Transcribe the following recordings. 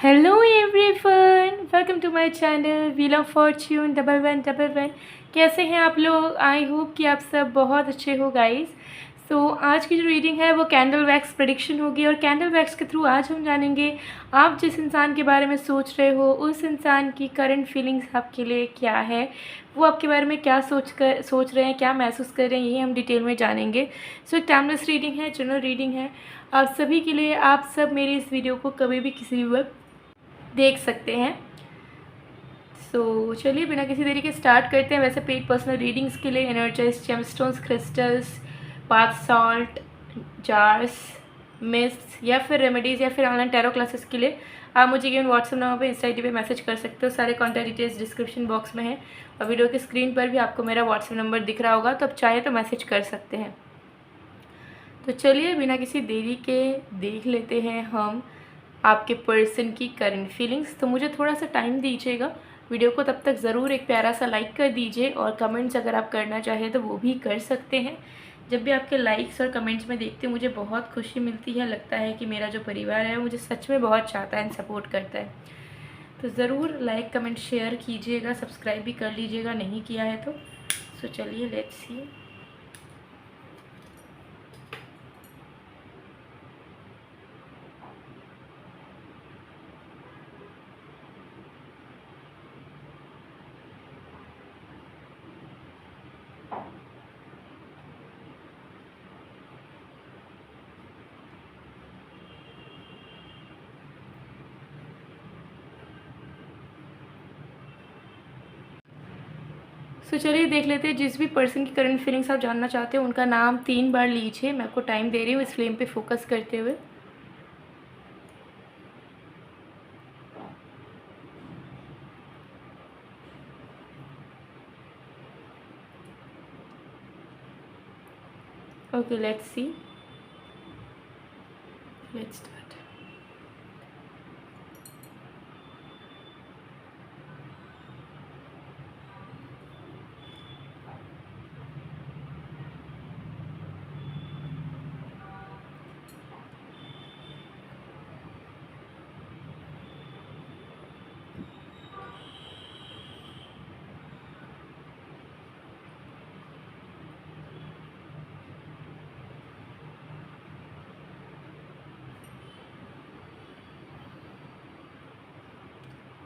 Hello everyone, welcome to my channel wheel of fortune double one double one. कैसे हैं आप लोग? I hope कि आप सब बहुत अच्छे हो गाइस। सो आज की जो रीडिंग है वो कैंडल वैक्स प्रेडिक्शन होगी और कैंडल वैक्स के थ्रू आज हम जानेंगे आप जिस इंसान के बारे में सोच रहे हो उस इंसान की करंट फीलिंग्स आपके लिए क्या है, वो आपके बारे में क्या सोच रहे हैं, क्या महसूस कर रहे हैं, ये हम डिटेल में जानेंगे। सो टाइमलेस रीडिंग है, जनरल रीडिंग है आप सभी के लिए। आप सब मेरी इस वीडियो को कभी भी किसी भी वक्त देख सकते हैं। चलिए बिना किसी देरी के स्टार्ट करते हैं। वैसे पेड पर्सनल रीडिंग्स के लिए energize gemstones, crystals, bath salt, jars, mist या फिर रेमेडीज़ या फिर ऑनलाइन टैरो क्लासेस के लिए आप मुझे गिवन व्हाट्सएप नंबर पे इंस्टा आई डी पे मैसेज कर सकते हो। सारे कॉन्टैक्ट डिटेल्स डिस्क्रिप्शन बॉक्स में है और वीडियो की स्क्रीन पर भी आपको मेरा व्हाट्सएप नंबर दिख रहा होगा, तो आप चाहे तो मैसेज कर सकते हैं। तो चलिए बिना किसी देरी के देख लेते हैं हम आपके पर्सन की करंट फीलिंग्स। तो मुझे थोड़ा सा टाइम दीजिएगा वीडियो को, तब तक ज़रूर एक प्यारा सा लाइक कर दीजिए और कमेंट्स अगर आप करना चाहें तो वो भी कर सकते हैं। जब भी आपके लाइक्स और कमेंट्स में देखती हूँ मुझे बहुत खुशी मिलती है, लगता है कि मेरा जो परिवार है मुझे सच में बहुत चाहता है एंड सपोर्ट करता है। तो ज़रूर लाइक कमेंट शेयर कीजिएगा, सब्सक्राइब भी कर लीजिएगा नहीं किया है तो। चलिए लेट्स सी। चलिए देख लेते हैं जिस भी पर्सन की करंट फीलिंग्स आप जानना चाहते हो उनका नाम 3 बार लीजिए। मैं आपको टाइम दे रही हूँ इस फ्लेम पे फोकस करते हुए। Okay let's see, let's start.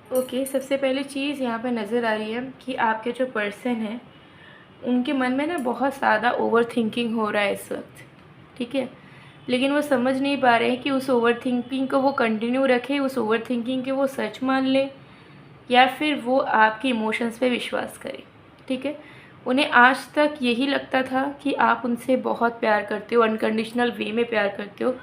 Okay सबसे पहले चीज़ यहाँ पे नज़र आ रही है कि आपके जो पर्सन है उनके मन में ना बहुत ज़्यादा ओवर थिंकिंग हो रहा है इस वक्त, ठीक है। लेकिन वो समझ नहीं पा रहे हैं कि उस ओवर थिंकिंग को वो कंटिन्यू रखे, उस ओवर थिंकिंग के वो सच मान ले या फिर वो आपके इमोशंस पे विश्वास करे, ठीक है। उन्हें आज तक यही लगता था कि आप उनसे बहुत प्यार करते हो, अनकंडीशनल वे में प्यार करते हो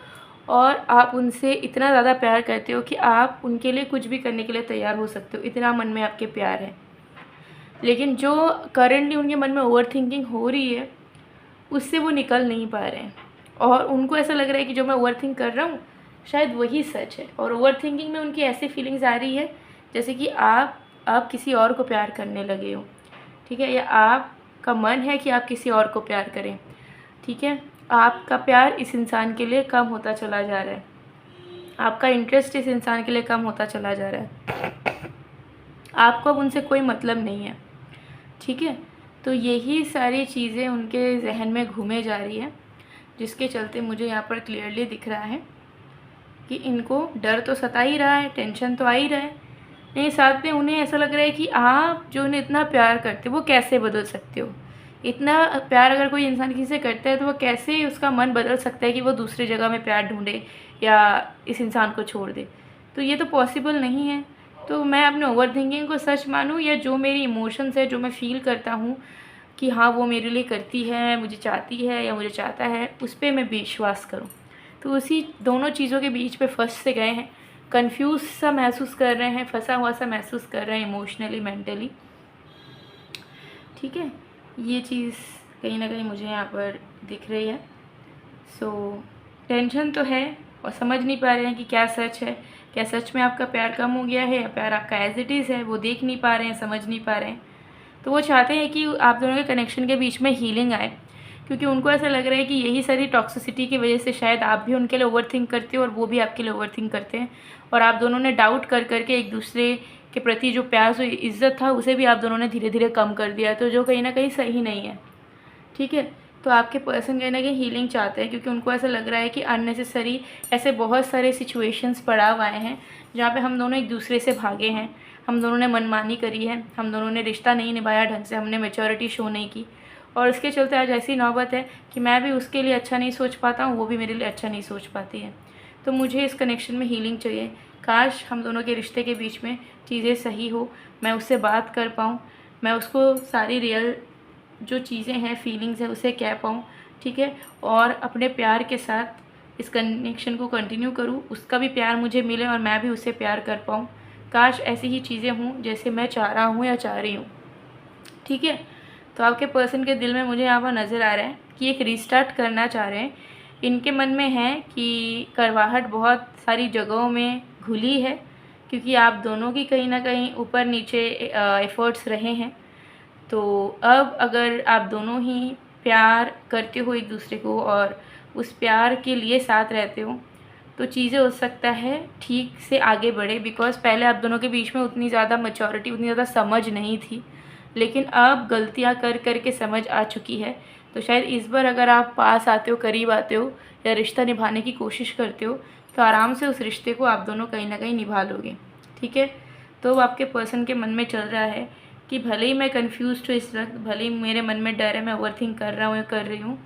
और आप उनसे इतना ज़्यादा प्यार करते हो कि आप उनके लिए कुछ भी करने के लिए तैयार हो सकते हो, इतना मन में आपके प्यार है। लेकिन जो करंटली उनके मन में ओवर थिंकिंग हो रही है उससे वो निकल नहीं पा रहे हैं और उनको ऐसा लग रहा है कि जो मैं ओवर थिंक कर रहा हूँ शायद वही सच है। और ओवर थिंकिंग में उनकी ऐसी फीलिंग्स आ रही है जैसे कि आप किसी और को प्यार करने लगे हो, ठीक है, या आपका मन है कि आप किसी और को प्यार करें, ठीक है। आपका प्यार इस इंसान के लिए कम होता चला जा रहा है, आपका इंटरेस्ट इस इंसान के लिए कम होता चला जा रहा है, आपको अब उनसे कोई मतलब नहीं है, ठीक है। तो यही सारी चीज़ें उनके जहन में घूमे जा रही है, जिसके चलते मुझे यहाँ पर क्लियरली दिख रहा है कि इनको डर तो सता ही रहा है, टेंशन तो आ ही रहा है, नहीं साथ में उन्हें ऐसा लग रहा है कि आप जो उन्हें इतना प्यार करते हो वो कैसे बदल सकते हो। इतना प्यार अगर कोई इंसान किसी से करता है तो वो कैसे उसका मन बदल सकता है कि वो दूसरी जगह में प्यार ढूंढे या इस इंसान को छोड़ दे। तो ये तो पॉसिबल नहीं है। तो मैं अपने ओवर थिंकिंग को सच मानूँ या जो मेरी इमोशंस है, जो मैं फ़ील करता हूँ कि हाँ वो मेरे लिए करती है, मुझे चाहती है या मुझे चाहता है, उस पर मैं विश्वास करूँ। तो उसी दोनों चीज़ों के बीच पे फंस से गए हैं, कंफ्यूज सा महसूस कर रहे हैं, फंसा हुआ सा महसूस कर रहे हैं इमोशनली, मेंटली, ठीक है। ये चीज़ कहीं ना कहीं मुझे यहाँ पर दिख रही है। टेंशन तो है और समझ नहीं पा रहे हैं कि क्या सच है, क्या सच में आपका प्यार कम हो गया है या प्यार आपका एज इट इज़ है, वो देख नहीं पा रहे हैं, समझ नहीं पा रहे हैं। तो वो चाहते हैं कि आप दोनों के कनेक्शन के बीच में हीलिंग आए, क्योंकि उनको ऐसा लग रहा है कि यही सारी टॉक्सिसिटी की वजह से शायद आप भी उनके लिए ओवरथिंक करते हो और वो भी आपके लिए ओवरथिंक करते हैं, और आप दोनों ने डाउट कर करके एक दूसरे के प्रति जो प्यार जो इज़्ज़त था उसे भी आप दोनों ने धीरे धीरे कम कर दिया, तो जो कहीं ना कहीं सही नहीं है। ठीक है, तो आपके पर्सन कहीं ना कहीं हीलिंग चाहते हैं, क्योंकि उनको ऐसा लग रहा है कि अननेसेसरी ऐसे बहुत सारे सिचुएशंस पड़ाव आए हैं जहाँ पे हम दोनों एक दूसरे से भागे हैं, हम दोनों ने मनमानी करी है, हम दोनों ने रिश्ता नहीं निभाया ढंग से, हमने मैच्योरिटी शो नहीं की, और इसके चलते आज ऐसी नौबत है कि मैं भी उसके लिए अच्छा नहीं सोच पाता हूँ, वो भी मेरे लिए अच्छा नहीं सोच पाती है। तो मुझे इस कनेक्शन में हीलिंग चाहिए। काश हम दोनों के रिश्ते के बीच में चीज़ें सही हो, मैं उससे बात कर पाऊँ, मैं उसको सारी रियल जो चीज़ें हैं, फीलिंग्स हैं, उसे कह पाऊँ। ठीक है, और अपने प्यार के साथ इस कनेक्शन को कंटिन्यू करूँ, उसका भी प्यार मुझे मिले और मैं भी उससे प्यार कर पाऊँ। काश ऐसी ही चीज़ें हों जैसे मैं चाह रहा हूँ या चाह रही हूँ। ठीक है, तो आपके पर्सन के दिल में मुझे यहाँ पर नज़र आ रहा है कि एक रीस्टार्ट करना चाह रहे हैं। इनके मन में है कि करवाहट बहुत सारी जगहों में घुली है, क्योंकि आप दोनों की कहीं ना कहीं ऊपर नीचे एफ़र्ट्स रहे हैं। तो अब अगर आप दोनों ही प्यार करते हो एक दूसरे को और उस प्यार के लिए साथ रहते हो, तो चीज़ें हो सकता है ठीक से आगे बढ़े, बिकॉज़ पहले आप दोनों के बीच में उतनी ज़्यादा मैच्योरिटी, उतनी ज़्यादा समझ नहीं थी, लेकिन अब गलतियाँ कर कर के समझ आ चुकी है। तो शायद इस बार अगर आप पास आते हो, करीब आते हो या रिश्ता निभाने की कोशिश करते हो, तो आराम से उस रिश्ते को आप दोनों कहीं ना कहीं निभा लोगे। ठीक है, तो आपके पर्सन के मन में चल रहा है कि भले ही मैं कन्फ्यूज़ हूँ इस वक्त, भले ही मेरे मन में डर है, मैं ओवरथिंक कर रहा हूँ या कर रही हूँ,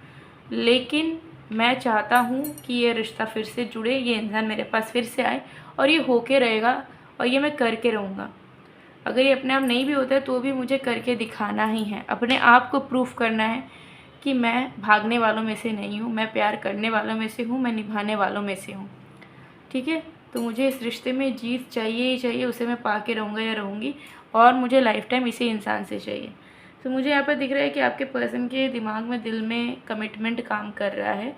लेकिन मैं चाहता हूँ कि ये रिश्ता फिर से जुड़े, ये इंसान मेरे पास फिर से आए, और ये होके रहेगा और ये मैं करके रहूँगा। अगर ये अपने आप नहीं भी होता है तो भी मुझे करके दिखाना ही है, अपने आप को प्रूफ करना है कि मैं भागने वालों में से नहीं हूँ, मैं प्यार करने वालों में से हूँ, मैं निभाने वालों में से हूँ। ठीक है, तो मुझे इस रिश्ते में जीत चाहिए ही चाहिए, उसे मैं पा के रहूँगा या रहूँगी, और मुझे लाइफ टाइम इसी इंसान से चाहिए। तो मुझे यहाँ पर दिख रहा है कि आपके पर्सन के दिमाग में, दिल में कमिटमेंट काम कर रहा है,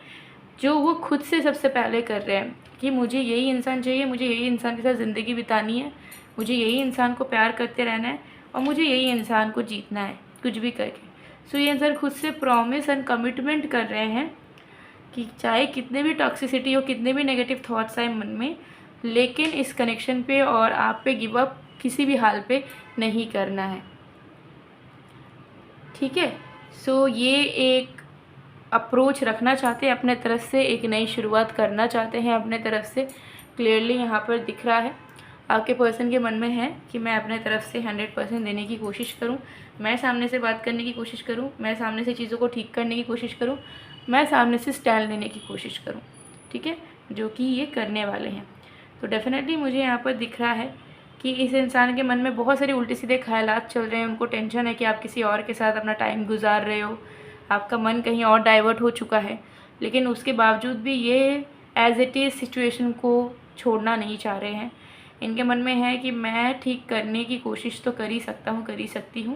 जो वो खुद से सबसे पहले कर रहे हैं कि मुझे यही इंसान चाहिए, मुझे यही इंसान के साथ ज़िंदगी बितानी है, मुझे यही इंसान को प्यार करते रहना है, और मुझे यही इंसान को जीतना है कुछ भी करके। सो ये इंसान खुद से प्रॉमिस एंड कमिटमेंट कर रहे हैं कि चाहे कितने भी टॉक्सिसिटी हो, कितने भी नेगेटिव थॉट्स आए मन में, लेकिन इस कनेक्शन पे और आप पे गिव अप किसी भी हाल पे नहीं करना है। ठीक है, सो ये एक अप्रोच रखना चाहते हैं अपने तरफ से, एक नई शुरुआत करना चाहते हैं अपने तरफ से, क्लियरली यहाँ पर दिख रहा है। आपके पर्सन के मन में है कि मैं अपने तरफ से 100% देने की कोशिश करूँ, मैं सामने से बात करने की कोशिश करूँ, मैं सामने से चीज़ों को ठीक करने की कोशिश करूँ, मैं सामने से स्टैंड लेने की कोशिश करूँ। ठीक है, जो कि ये करने वाले हैं। तो डेफिनेटली मुझे यहाँ पर दिख रहा है कि इस इंसान के मन में बहुत सारे उल्टे सीधे ख्यालात चल रहे हैं। उनको टेंशन है कि आप किसी और के साथ अपना टाइम गुजार रहे हो, आपका मन कहीं और डाइवर्ट हो चुका है, लेकिन उसके बावजूद भी ये एज इट इज़ सिचुएशन को छोड़ना नहीं चाह रहे हैं। इनके मन में है कि मैं ठीक करने की कोशिश तो कर ही सकता हूँ, कर ही सकती हूँ,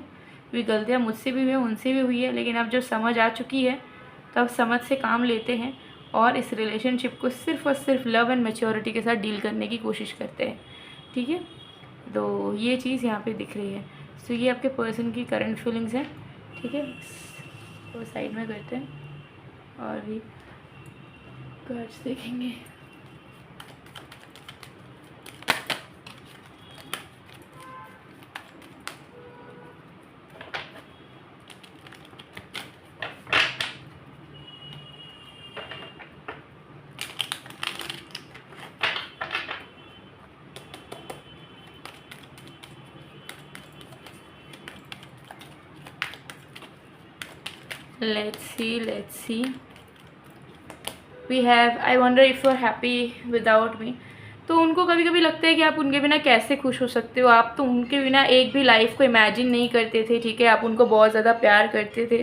क्योंकि गलतियाँ मुझसे भी हुई हैं, उनसे भी हुई है, लेकिन अब जब समझ आ चुकी है तो अब समझ से काम लेते हैं और इस रिलेशनशिप को सिर्फ़ और सिर्फ लव एंड मैच्योरिटी के साथ डील करने की कोशिश करते हैं। ठीक है, तो ये चीज़ यहाँ पे दिख रही है। सो ये आपके पर्सन की करंट फीलिंग्स हैं। ठीक है, तो साइड में करते हैं और भी कार्ड्स देखेंगे। let's see we have I wonder if you're happy without me। तो उनको कभी कभी लगता है कि आप उनके बिना कैसे खुश हो सकते हो, आप तो उनके बिना एक भी लाइफ को इमेजिन नहीं करते थे। ठीक है, आप उनको बहुत ज़्यादा प्यार करते थे,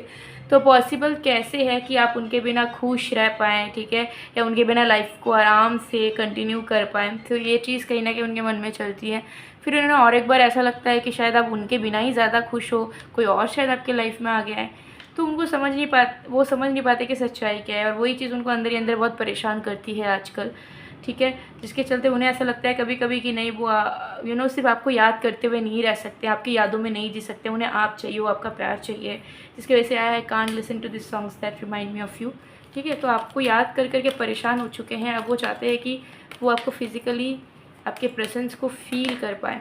तो पॉसिबल कैसे है कि आप उनके बिना खुश रह पाएँ। ठीक है, या उनके बिना लाइफ को आराम से कंटिन्यू कर पाएँ। तो ये चीज़ कहीं ना कहीं उनके मन में चलती है। फिर उन्हें और एक बार ऐसा लगता है कि शायद आप उनके बिना ही ज़्यादा खुश हो, कोई और शायद आपके लाइफ में आ गया है। तो उनको वो समझ नहीं पाते कि सच्चाई क्या है, और वही चीज़ उनको अंदर ही अंदर बहुत परेशान करती है आजकल। ठीक है, जिसके चलते उन्हें ऐसा लगता है कभी कभी कि नहीं, वो सिर्फ आपको याद करते हुए नहीं रह सकते, आपकी यादों में नहीं जी सकते, उन्हें आप चाहिए, वो आपका प्यार चाहिए, जिसकी वजह से I can't listen to this songs that remind me of you. ठीक है, तो आपको याद कर करके परेशान हो चुके हैं, अब वो चाहते हैं कि वो आपको फिज़िकली आपके प्रेजेंस को फील कर पाए।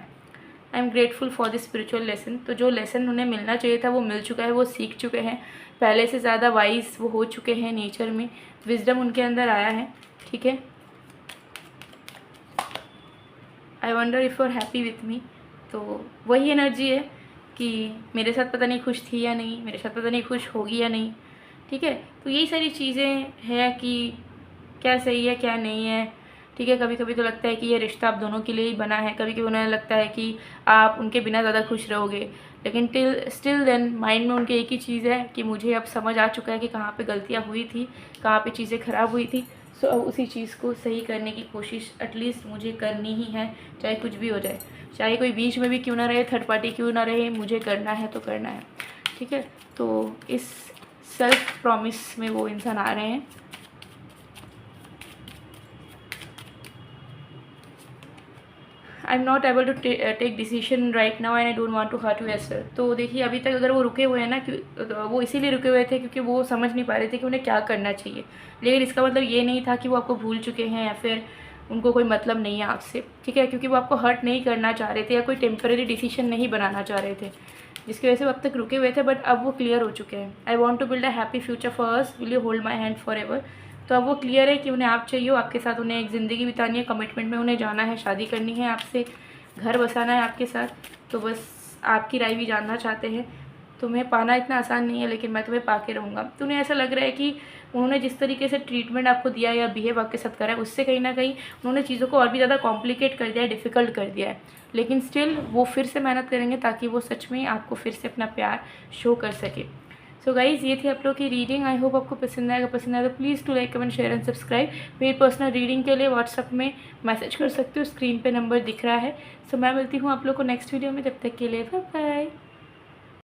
I am grateful for this spiritual lesson. तो जो लेसन उन्हें मिलना चाहिए था वो मिल चुका है, वो सीख चुके हैं, पहले से ज़्यादा वाइज वो हो चुके हैं, नेचर में विजडम उनके अंदर आया है। ठीक है, I wonder if you are happy with me. तो वही एनर्जी है कि मेरे साथ पता नहीं खुश थी या नहीं, मेरे साथ पता नहीं खुश होगी या नहीं। ठीक है, तो यही सारी चीज़ें हैं कि क्या सही है क्या नहीं है। ठीक है, कभी कभी तो लगता है कि ये रिश्ता आप दोनों के लिए ही बना है, कभी कभी उन्हें लगता है कि आप उनके बिना ज़्यादा खुश रहोगे, लेकिन स्टिल देन माइंड में उनके एक ही चीज़ है कि मुझे अब समझ आ चुका है कि कहाँ पे गलतियाँ हुई थी, कहाँ पे चीज़ें ख़राब हुई थी। सो अब उसी चीज़ को सही करने की कोशिश एटलीस्ट मुझे करनी ही है, चाहे कुछ भी हो जाए, चाहे कोई बीच में भी क्यों ना रहे, थर्ड पार्टी क्यों ना रहे, मुझे करना है तो करना है। ठीक है, तो इस सेल्फ प्रॉमिस में वो इंसान आ रहे हैं। I am not able to take decision right now and I don't want to hurt you as well. तो देखिए, अभी तक अगर वो रुके हुए हैं ना, वो इसीलिए रुके हुए थे क्योंकि वो समझ नहीं पा रहे थे कि उन्हें क्या करना चाहिए, लेकिन इसका मतलब ये नहीं था कि वो आपको भूल चुके हैं या फिर उनको कोई मतलब नहीं है आपसे। ठीक है, क्योंकि वो आपको हर्ट नहीं करना चाह रहे थे या कोई टेम्परेरी डिसीजन नहीं बनाना चाह रहे थे, जिसकी वजह से वो अब तक रुके हुए थे, बट अब वो क्लियर हो चुके हैं। I want to build a happy future for us, will you hold my hand forever. तो अब वो क्लियर है कि उन्हें आप चाहिए, आपके साथ उन्हें एक ज़िंदगी बितानी है, कमिटमेंट में उन्हें जाना है, शादी करनी है आपसे, घर बसाना है आपके साथ। तो बस आपकी राय भी जानना चाहते हैं। तुम्हें पाना इतना आसान नहीं है, लेकिन मैं तुम्हें पाके रहूँगा। तो उन्हें ऐसा लग रहा है कि उन्होंने जिस तरीके से ट्रीटमेंट आपको दिया या बिहेव आपके साथ करा है, उससे कहीं ना कहीं उन्होंने चीज़ों को और भी ज़्यादा कॉम्प्लिकेट कर दिया है, डिफ़िकल्ट कर दिया है। लेकिन स्टिल वो फिर से मेहनत करेंगे ताकि वो सच में आपको फिर से अपना प्यार शो कर सके। सो गाइज़, ये थी आप लोग की रीडिंग। आई होप आपको पसंद आएगा। पसंद आया तो please do like, comment, share and subscribe. मेरी पर्सनल रीडिंग के लिए व्हाट्सअप में मैसेज कर सकते हो, स्क्रीन पे नंबर दिख रहा है। सो मैं मिलती हूँ आप लोग को नेक्स्ट वीडियो में, तब तक के लिए बाय बाय।